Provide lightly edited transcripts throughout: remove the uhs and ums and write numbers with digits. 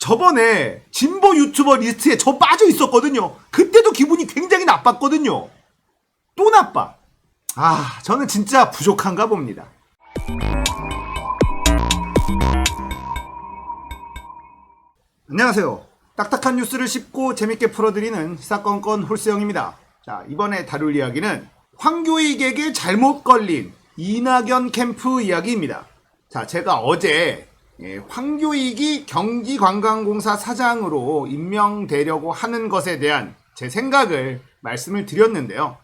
저번에 진보 유튜버 리스트에 저 빠져 있었거든요. 그때도 기분이 굉장히 나빴거든요. 또 나빠. 저는 진짜 부족한가 봅니다. 안녕하세요. 딱딱한 뉴스를 쉽고 재밌게 풀어드리는 시사건건 홀세영입니다. 자, 이번에 다룰 이야기는 황교익에게 잘못 걸린 이낙연 캠프 이야기입니다. 자, 제가 어제 황교익이 경기관광공사 사장으로 임명되려고 하는 것에 대한 제 생각을 말씀을 드렸는데요.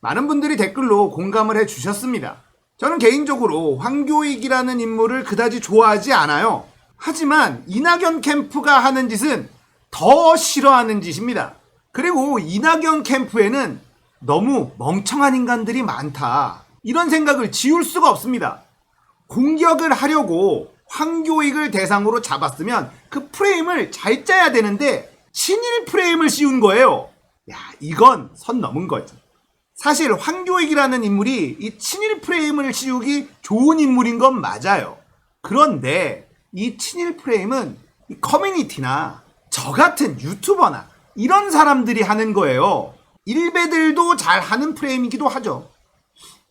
많은 분들이 댓글로 공감을 해주셨습니다. 저는 개인적으로 황교익이라는 인물을 그다지 좋아하지 않아요. 하지만 이낙연 캠프가 하는 짓은 더 싫어하는 짓입니다. 그리고 이낙연 캠프에는 너무 멍청한 인간들이 많다. 이런 생각을 지울 수가 없습니다. 공격을 하려고 황교익을 대상으로 잡았으면 그 프레임을 잘 짜야 되는데 친일 프레임을 씌운 거예요. 이건 선 넘은 거지. 사실 황교익이라는 인물이 이 친일 프레임을 씌우기 좋은 인물인 건 맞아요. 그런데 이 친일 프레임은 이 커뮤니티나 저 같은 유튜버나 이런 사람들이 하는 거예요. 일베들도 잘 하는 프레임이기도 하죠.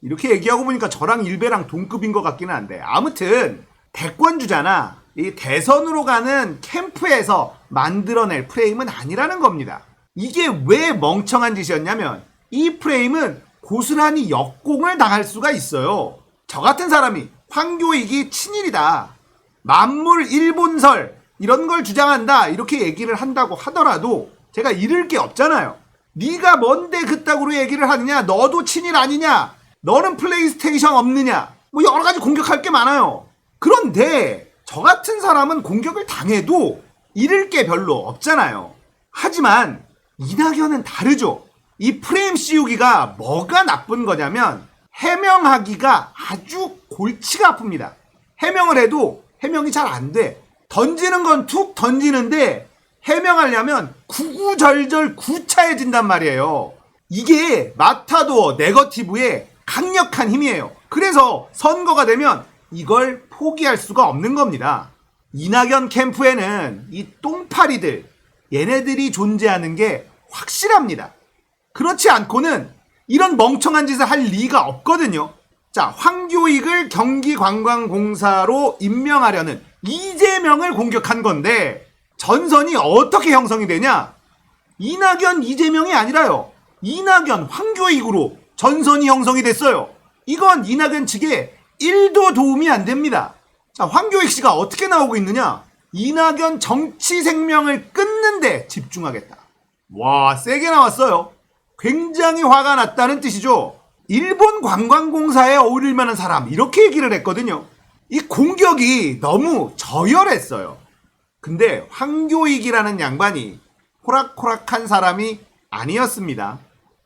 이렇게 얘기하고 보니까 저랑 일베랑 동급인 것 같기는 한데, 아무튼 대권주자나 이 대선으로 가는 캠프에서 만들어낼 프레임은 아니라는 겁니다. 이게 왜 멍청한 짓이었냐면 이 프레임은 고스란히 역공을 당할 수가 있어요. 저 같은 사람이 황교익이 친일이다, 만물 일본설 이런 걸 주장한다 이렇게 얘기를 한다고 하더라도 제가 잃을 게 없잖아요. 네가 뭔데 그따구로 얘기를 하느냐, 너도 친일 아니냐, 너는 플레이스테이션 없느냐, 뭐 여러 가지 공격할 게 많아요. 그런데 저 같은 사람은 공격을 당해도 잃을 게 별로 없잖아요. 하지만 이낙연은 다르죠. 이 프레임 씌우기가 뭐가 나쁜 거냐면 해명하기가 아주 골치가 아픕니다. 해명을 해도 해명이 잘 안 돼. 던지는 건 툭 던지는데 해명하려면 구구절절 구차해진단 말이에요. 이게 마타도어 네거티브의 강력한 힘이에요. 그래서 선거가 되면 이걸 포기할 수가 없는 겁니다. 이낙연 캠프에는 이 똥파리들, 얘네들이 존재하는 게 확실합니다. 그렇지 않고는 이런 멍청한 짓을 할 리가 없거든요. 자, 황교익을 경기관광공사로 임명하려는 이재명을 공격한 건데 전선이 어떻게 형성이 되냐? 이낙연, 이재명이 아니라요. 이낙연, 황교익으로 전선이 형성이 됐어요. 이건 이낙연 측에 1도 도움이 안 됩니다. 자, 황교익 씨가 어떻게 나오고 있느냐? 이낙연 정치 생명을 끊는데 집중하겠다. 와, 세게 나왔어요. 굉장히 화가 났다는 뜻이죠. 일본 관광공사에 어울릴 만한 사람, 이렇게 얘기를 했거든요. 이 공격이 너무 저열했어요. 근데 황교익이라는 양반이 호락호락한 사람이 아니었습니다.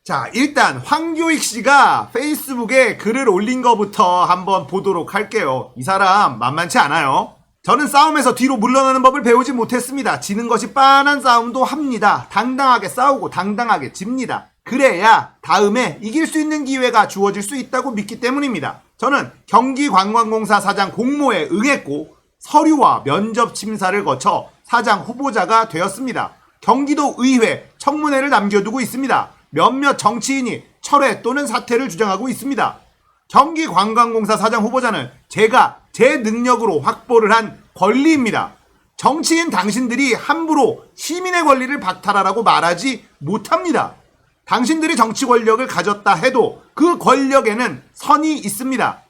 자, 일단 황교익 씨가 페이스북에 글을 올린 거부터 한번 보도록 할게요. 이 사람 만만치 않아요. 저는 싸움에서 뒤로 물러나는 법을 배우지 못했습니다. 지는 것이 빤한 싸움도 합니다. 당당하게 싸우고 당당하게 집니다. 그래야 다음에 이길 수 있는 기회가 주어질 수 있다고 믿기 때문입니다. 저는 경기관광공사 사장 공모에 응했고 서류와 면접 심사를 거쳐 사장 후보자가 되었습니다. 경기도 의회 청문회를 남겨두고 있습니다. 몇몇 정치인이 철회 또는 사퇴를 주장하고 있습니다. 경기관광공사 사장 후보자는 제가 제 능력으로 확보를 한 권리입니다. 정치인 당신들이 함부로 시민의 권리를 박탈하라고 말하지 못합니다. 당신들이 정치 권력을 가졌다 해도 그 권력에는 선이 있습니다.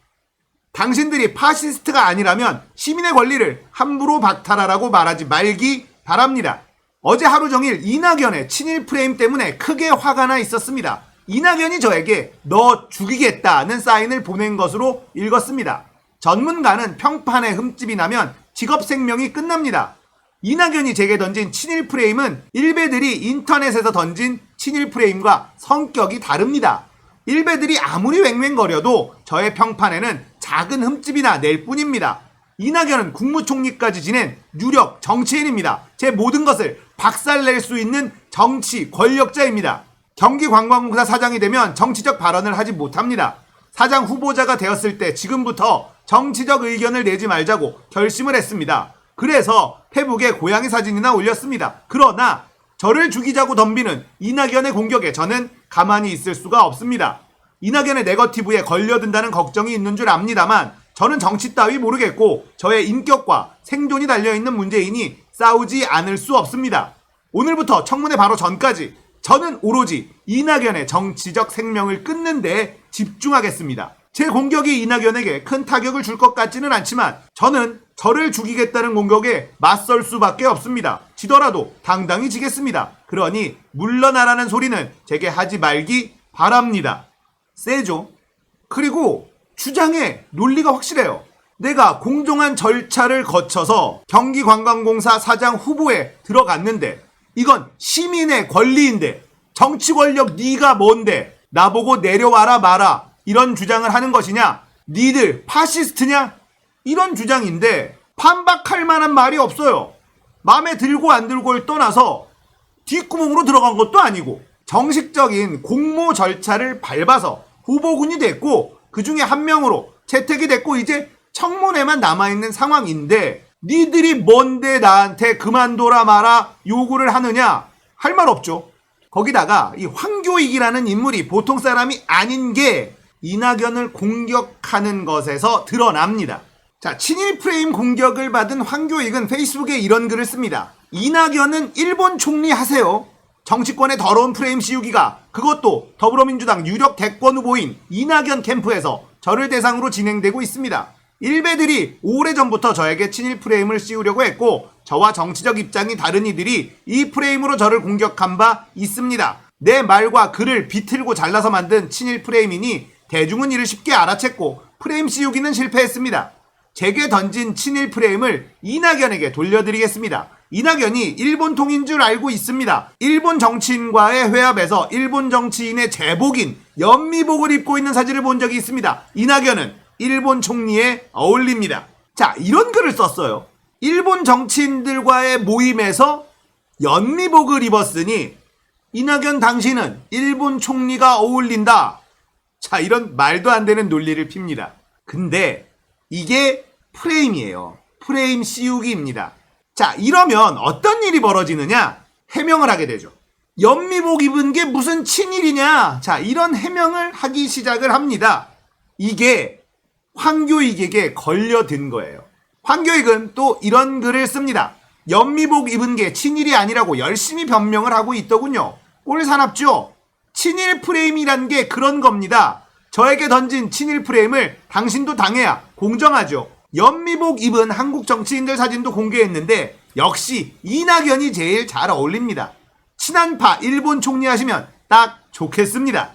당신들이 파시스트가 아니라면 시민의 권리를 함부로 박탈하라고 말하지 말기 바랍니다. 어제 하루 종일 이낙연의 친일 프레임 때문에 크게 화가 나 있었습니다. 이낙연이 저에게 너 죽이겠다는 사인을 보낸 것으로 읽었습니다. 전문가는 평판에 흠집이 나면 직업 생명이 끝납니다. 이낙연이 제게 던진 친일 프레임은 일베들이 인터넷에서 던진 친일 프레임과 성격이 다릅니다. 일베들이 아무리 왱왱거려도 저의 평판에는 작은 흠집이나 낼 뿐입니다. 이낙연은 국무총리까지 지낸 유력 정치인입니다. 제 모든 것을 박살낼 수 있는 정치 권력자입니다. 경기관광공사 사장이 되면 정치적 발언을 하지 못합니다. 사장 후보자가 되었을 때 지금부터 정치적 의견을 내지 말자고 결심을 했습니다. 그래서 페북에 고양이 사진이나 올렸습니다. 그러나 저를 죽이자고 덤비는 이낙연의 공격에 저는 가만히 있을 수가 없습니다. 이낙연의 네거티브에 걸려든다는 걱정이 있는 줄 압니다만 저는 정치 따위 모르겠고 저의 인격과 생존이 달려있는 문제이니 싸우지 않을 수 없습니다. 오늘부터 청문회 바로 전까지 저는 오로지 이낙연의 정치적 생명을 끊는 데 집중하겠습니다. 제 공격이 이낙연에게 큰 타격을 줄 것 같지는 않지만 저는 저를 죽이겠다는 공격에 맞설 수밖에 없습니다. 지더라도 당당히 지겠습니다. 그러니 물러나라는 소리는 제게 하지 말기 바랍니다. 세죠? 그리고 주장의 논리가 확실해요. 내가 공정한 절차를 거쳐서 경기관광공사 사장 후보에 들어갔는데 이건 시민의 권리인데 정치 권력 네가 뭔데 나보고 내려와라 마라 이런 주장을 하는 것이냐? 니들 파시스트냐? 이런 주장인데 반박할 만한 말이 없어요. 마음에 들고 안 들고를 떠나서 뒷구멍으로 들어간 것도 아니고 정식적인 공모 절차를 밟아서 후보군이 됐고 그 중에 한 명으로 채택이 됐고 이제 청문회만 남아있는 상황인데 니들이 뭔데 나한테 그만둬라 마라 요구를 하느냐? 할 말 없죠. 거기다가 이 황교익이라는 인물이 보통 사람이 아닌 게 이낙연을 공격하는 것에서 드러납니다. 자, 친일 프레임 공격을 받은 황교익은 페이스북에 이런 글을 씁니다. 이낙연은 일본 총리 하세요. 정치권의 더러운 프레임 씌우기가 그것도 더불어민주당 유력 대권 후보인 이낙연 캠프에서 저를 대상으로 진행되고 있습니다. 일베들이 오래전부터 저에게 친일 프레임을 씌우려고 했고 저와 정치적 입장이 다른 이들이 이 프레임으로 저를 공격한 바 있습니다. 내 말과 글을 비틀고 잘라서 만든 친일 프레임이니 대중은 이를 쉽게 알아챘고 프레임 씌우기는 실패했습니다. 제게 던진 친일 프레임을 이낙연에게 돌려드리겠습니다. 이낙연이 일본 통인 줄 알고 있습니다. 일본 정치인과의 회합에서 일본 정치인의 제복인 연미복을 입고 있는 사진을 본 적이 있습니다. 이낙연은 일본 총리에 어울립니다. 자, 이런 글을 썼어요. 일본 정치인들과의 모임에서 연미복을 입었으니 이낙연 당신은 일본 총리가 어울린다. 자, 이런 말도 안 되는 논리를 핍니다. 근데 이게 프레임이에요. 프레임 씌우기입니다. 자, 이러면 어떤 일이 벌어지느냐? 해명을 하게 되죠. 연미복 입은 게 무슨 친일이냐? 자, 이런 해명을 하기 시작을 합니다. 이게 황교익에게 걸려든 거예요. 황교익은 또 이런 글을 씁니다. 연미복 입은 게 친일이 아니라고 열심히 변명을 하고 있더군요. 꼴사납죠? 친일 프레임이란 게 그런 겁니다. 저에게 던진 친일 프레임을 당신도 당해야 공정하죠. 연미복 입은 한국 정치인들 사진도 공개했는데 역시 이낙연이 제일 잘 어울립니다. 친한파 일본 총리 하시면 딱 좋겠습니다.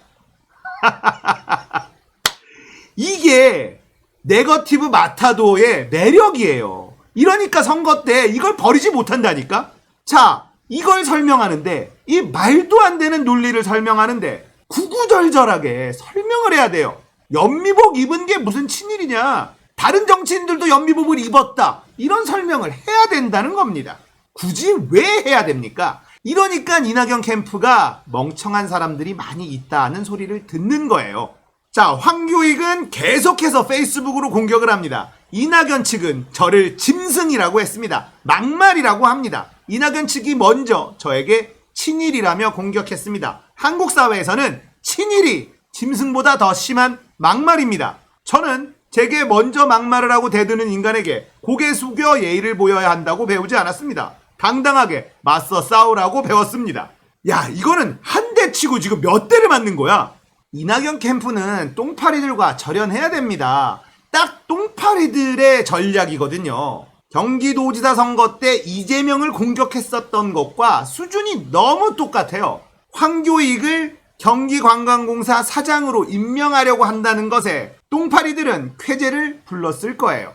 이게 네거티브 마타도의 매력이에요. 이러니까 선거 때 이걸 버리지 못한다니까? 자, 이걸 설명하는데 이 말도 안 되는 논리를 설명하는데 구구절절하게 설명을 해야 돼요. 연미복 입은 게 무슨 친일이냐? 다른 정치인들도 연미복을 입었다. 이런 설명을 해야 된다는 겁니다. 굳이 왜 해야 됩니까? 이러니까 이낙연 캠프가 멍청한 사람들이 많이 있다는 소리를 듣는 거예요. 자, 황교익은 계속해서 페이스북으로 공격을 합니다. 이낙연 측은 저를 짐승이라고 했습니다. 막말이라고 합니다. 이낙연 측이 먼저 저에게 친일이라며 공격했습니다. 한국 사회에서는 친일이 짐승보다 더 심한 막말입니다. 저는 제게 먼저 막말을 하고 대드는 인간에게 고개 숙여 예의를 보여야 한다고 배우지 않았습니다. 당당하게 맞서 싸우라고 배웠습니다. 야, 이거는 한 대 치고 지금 몇 대를 맞는 거야? 이낙연 캠프는 똥파리들과 절연해야 됩니다. 딱 똥파리들의 전략이거든요. 경기도지사 선거 때 이재명을 공격했었던 것과 수준이 너무 똑같아요. 황교익을 경기관광공사 사장으로 임명하려고 한다는 것에 똥파리들은 쾌재를 불렀을 거예요.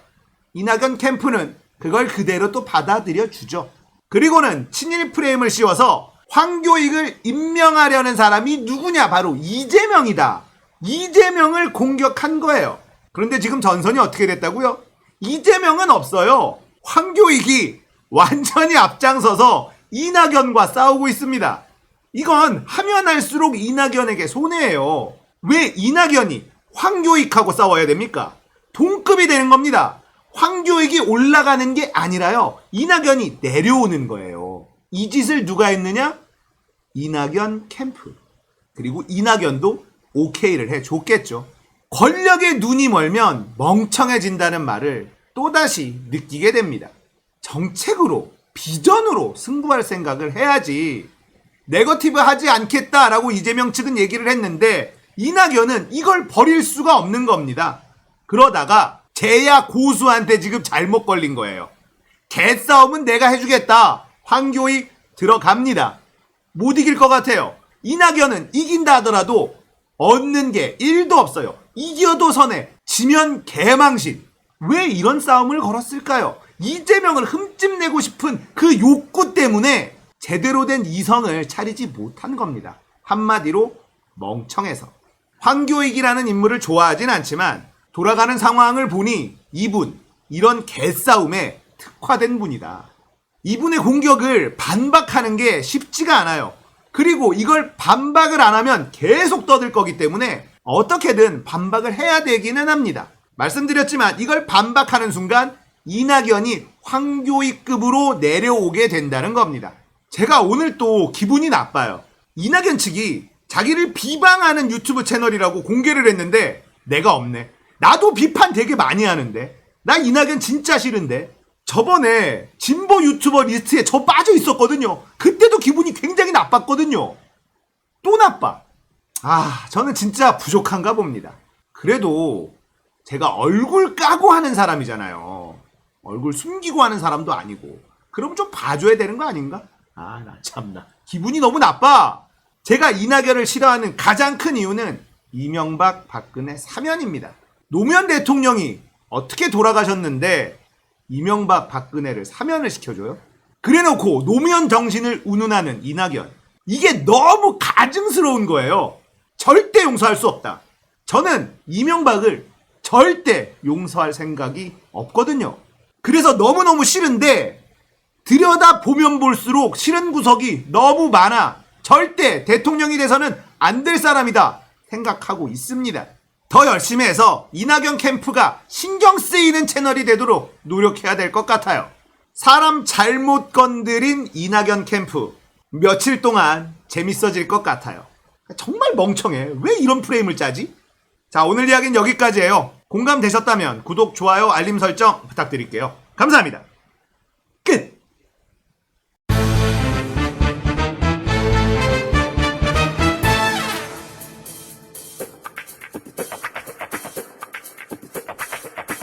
이낙연 캠프는 그걸 그대로 또 받아들여 주죠. 그리고는 친일 프레임을 씌워서 황교익을 임명하려는 사람이 누구냐? 바로 이재명이다. 이재명을 공격한 거예요. 그런데 지금 전선이 어떻게 됐다고요? 이재명은 없어요. 황교익이 완전히 앞장서서 이낙연과 싸우고 있습니다. 이건 하면 할수록 이낙연에게 손해예요. 왜 이낙연이 황교익하고 싸워야 됩니까? 동급이 되는 겁니다. 황교익이 올라가는 게 아니라요. 이낙연이 내려오는 거예요. 이 짓을 누가 했느냐? 이낙연 캠프. 그리고 이낙연도 오케이를 해줬겠죠. 권력에 눈이 멀면 멍청해진다는 말을 또다시 느끼게 됩니다. 정책으로, 비전으로 승부할 생각을 해야지. 네거티브 하지 않겠다라고 이재명 측은 얘기를 했는데 이낙연은 이걸 버릴 수가 없는 겁니다. 그러다가 제야 고수한테 지금 잘못 걸린 거예요. 개싸움은 내가 해주겠다. 황교익 들어갑니다. 못 이길 것 같아요. 이낙연은 이긴다 하더라도 얻는 게 1도 없어요. 이겨도 선해. 지면 개망신. 왜 이런 싸움을 걸었을까요? 이재명을 흠집내고 싶은 그 욕구 때문에 제대로 된 이성을 차리지 못한 겁니다. 한마디로 멍청해서. 황교익이라는 인물을 좋아하진 않지만 돌아가는 상황을 보니 이분, 이런 개싸움에 특화된 분이다. 이분의 공격을 반박하는 게 쉽지가 않아요. 그리고 이걸 반박을 안 하면 계속 떠들 거기 때문에 어떻게든 반박을 해야 되기는 합니다. 말씀드렸지만 이걸 반박하는 순간 이낙연이 황교익급으로 내려오게 된다는 겁니다. 제가 오늘 또 기분이 나빠요. 이낙연 측이 자기를 비방하는 유튜브 채널이라고 공개를 했는데 내가 없네. 나도 비판 되게 많이 하는데. 나 이낙연 진짜 싫은데. 저번에 진보 유튜버 리스트에 저 빠져 있었거든요. 그때도 기분이 굉장히 나빴거든요. 또 나빠. 저는 진짜 부족한가 봅니다. 그래도 제가 얼굴 까고 하는 사람이잖아요. 얼굴 숨기고 하는 사람도 아니고. 그럼 좀 봐줘야 되는 거 아닌가? 나 참나. 기분이 너무 나빠. 제가 이낙연을 싫어하는 가장 큰 이유는 이명박 박근혜 사면입니다. 노무현 대통령이 어떻게 돌아가셨는데 이명박 박근혜를 사면을 시켜줘요? 그래놓고 노무현 정신을 운운하는 이낙연. 이게 너무 가증스러운 거예요. 절대 용서할 수 없다. 저는 이명박을 절대 용서할 생각이 없거든요. 그래서 너무너무 싫은데 들여다보면 볼수록 싫은 구석이 너무 많아. 절대 대통령이 돼서는 안 될 사람이다 생각하고 있습니다. 더 열심히 해서 이낙연 캠프가 신경 쓰이는 채널이 되도록 노력해야 될 것 같아요. 사람 잘못 건드린 이낙연 캠프 며칠 동안 재밌어질 것 같아요. 정말 멍청해. 왜 이런 프레임을 짜지? 자, 오늘 이야기는 여기까지예요. 공감되셨다면 구독, 좋아요, 알림 설정 부탁드릴게요. 감사합니다. 끝!